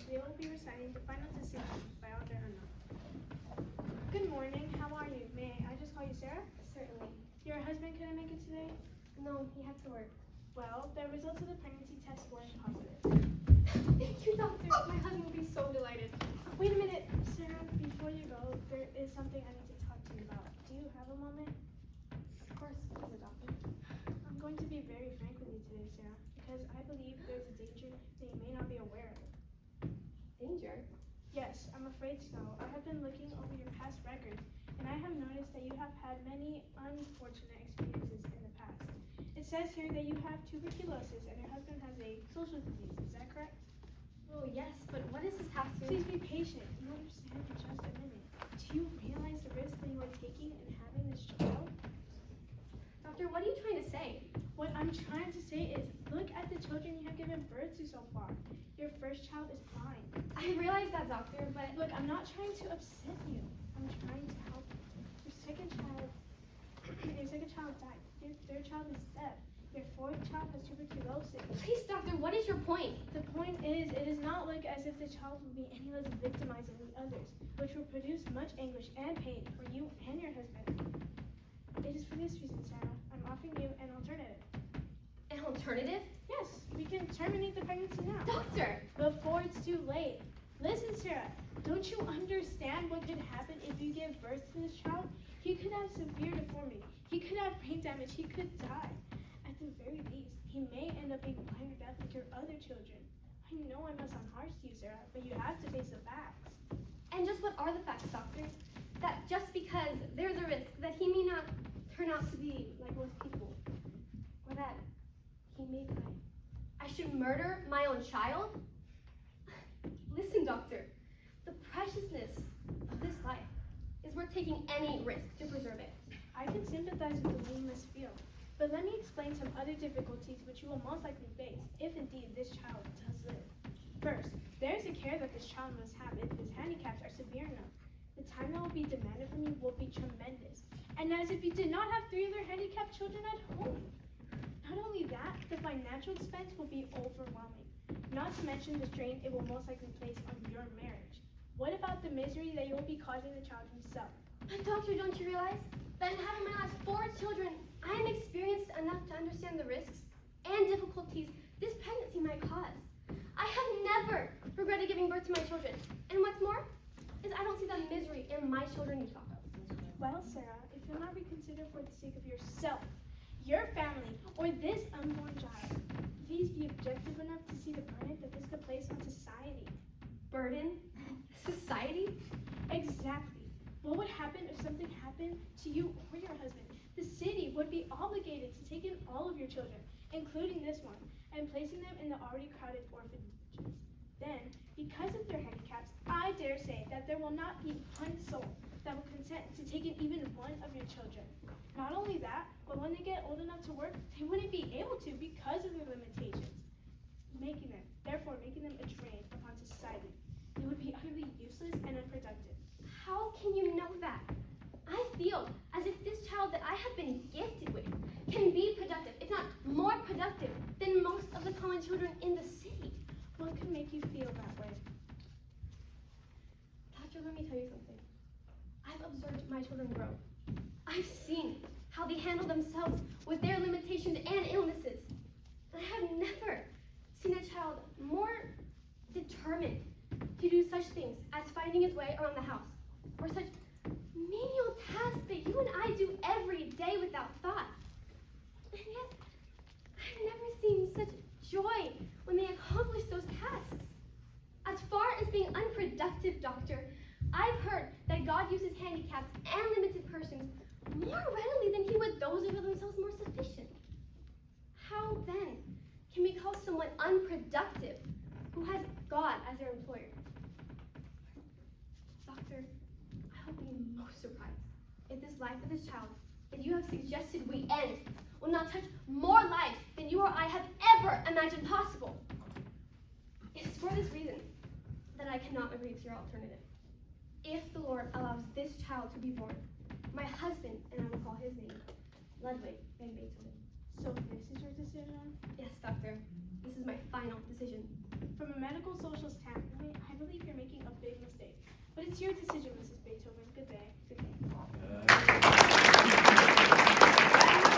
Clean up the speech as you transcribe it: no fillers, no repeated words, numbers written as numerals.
they will be reciting the final decision by Author Hannah. Good morning, how are you? May I just call you Sarah? Certainly. Your husband couldn't make it today? No, he had to work. Well, the results of the pregnancy test were positive. Thank you, doctor. My husband will be so delighted. Wait a minute, Sarah, before you go, there is something I need to talk to you about. Do you have a moment? Of course, he's a doctor. I'm going to be very frank with you today, Sarah, because I believe there's a danger that you may not be aware of. Danger? Yes, I'm afraid so. I have been looking over your past records, and I have noticed that you have had many unfortunate experiences in the past. It says here that you have tuberculosis and your husband has a social disease. Is that correct? Oh, yes, but what does this have to... Please be patient. You understand in just a minute. Do you realize the risk that you are taking in having this child? Doctor, what are you trying to say? What I'm trying to say is, look at the children you have given birth to so far. Your first child is fine. I realize that, doctor, but... Look, I'm not trying to upset you. I'm trying to help you. Your second child died. Your third child is deaf. Your fourth child has tuberculosis. Please, doctor, what is your point? The point is, it does not look as if the child will be any less victimized than the others, which will produce much anguish and pain for you and your husband. It is for this reason, Sarah, I'm offering you an alternative. An alternative? Yes, we can terminate the pregnancy now. Doctor! Before it's too late. Listen, Sarah, don't you understand what could happen if you give birth to this child? He could have severe deformity. He could have brain damage. He could die. At the very least, he may end up being blind or deaf like your other children. I know I must sound harsh to you, Sarah, but you have to face the facts. And just what are the facts, doctor? That just because there's a risk that he may not turn out to be like most people, or that he may die, I should murder my own child? Listen, doctor, the preciousness of this life is worth taking any risk to preserve it. I can sympathize with the way you must feel, but let me explain some other difficulties which you will most likely face if indeed this child does live. First, there is a care that this child must have if his handicaps are severe enough. The time that will be demanded from you will be tremendous, and as if you did not have 3 other handicapped children at home. Not only that, the financial expense will be overwhelming, not to mention the strain it will most likely place on your marriage. What about the misery that you will be causing the child himself? But doctor, don't you realize that in having my last 4 children, I am experienced enough to understand the risks and difficulties this pregnancy might cause. I have never regretted giving birth to my children, and what's more, is I don't see the misery in my children you talk of. Well, Sarah, if you'll not reconsider for the sake of yourself, your family, or this unborn child, please be objective enough to see the burden that this could place on society. Burden? Society? Exactly. What would happen if something happened to you or your husband? The city would be obligated to take in all of your children, including this one, and placing them in the already crowded orphanages. Then, because of their handicaps, I dare say that there will not be one soul that will consent to take in even one of your children. Not only that, but when they get old enough to work, they wouldn't be able to because of their limitations, therefore making them a drain upon society. They would be utterly useless and unproductive. How can you know that? I feel as if this child that I have been gifted with can be productive, if not more productive, than most of the common children in the city. What could make you feel that way? Doctor, let me tell you something. I've observed my children grow. I've seen how they handle themselves with their limitations and illnesses. And I have never seen a child more determined to do such things as finding his way around the house, or such menial tasks that you and I do every day without thought. And yet, I've never seen such joy when they accomplish those tasks. As far as being unproductive, doctor, I've heard that God uses handicapped and limited persons more readily than he would those who feel themselves more sufficient. How then can we call someone unproductive who has God as their employer? Doctor, I will be most surprised if this life of this child that you have suggested we end will not touch more lives than you or I have ever imagined possible. It is for this reason that I cannot agree to your alternative. If the Lord allows this child to be born, my husband, and I will call his name, Ludwig Van Beethoven. So this is your decision? Yes, doctor. This is my final decision. From a medical social standpoint, it's your decision, Mrs.